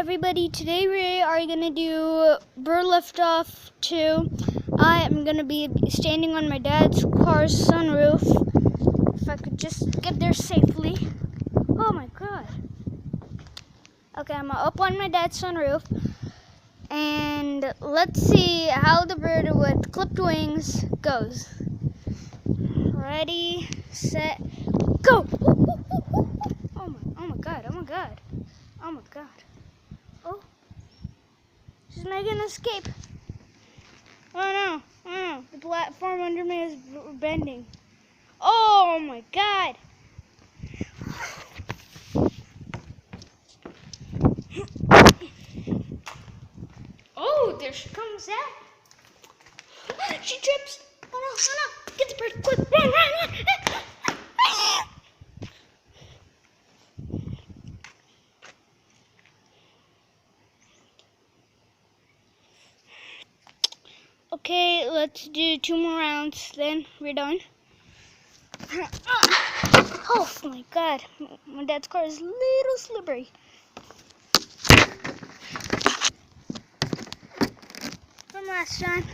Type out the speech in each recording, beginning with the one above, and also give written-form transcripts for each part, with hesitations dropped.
everybody, today we are going to do bird liftoff 2. I am going to be standing on my dad's car's sunroof. If I could just get there safely. Oh my god. Okay, I'm up on my dad's sunroof. And let's see how the bird with clipped wings goes. Ready, set, go! Oh my god, oh my god. Oh my god. Oh, she's making an escape. Oh no, the platform under me is bending. Oh my god. Oh, there she comes out. She trips. Oh no, get the bird, quick, run. Okay, let's do 2 more rounds, then we're done. Oh my god, my dad's car is a little slippery. One last time.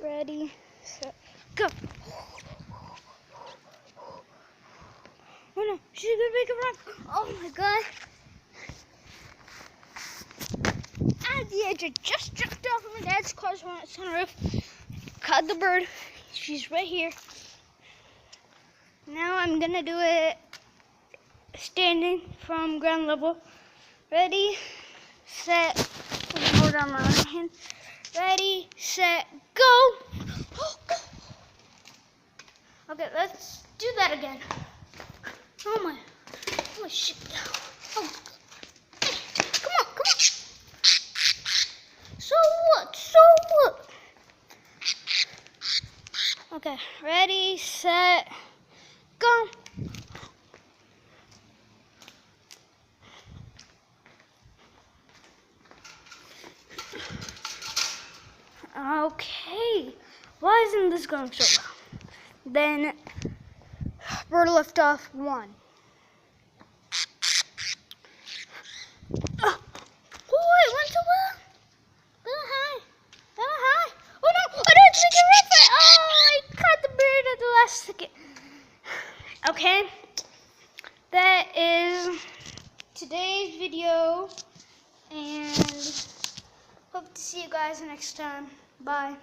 Ready, set, go. Oh no, she's gonna make a run. Oh my god. At the edge, I just jumped off of my dad's car's sunroof. Caught the bird. She's right here. Now I'm gonna do it standing from ground level. Ready, set, hold on my right hand. Ready, set, go. Okay, let's do that again. Oh shit. Oh, hey, come on. So what? Okay, ready, set, go. Okay, why isn't this going so well? Then, bird liftoff 1. Oh, it went so well. Little high. Oh no, I didn't take it right foot. Oh, I caught the bird at the last second. Okay, that is today's video, and hope to see you guys next time. Bye.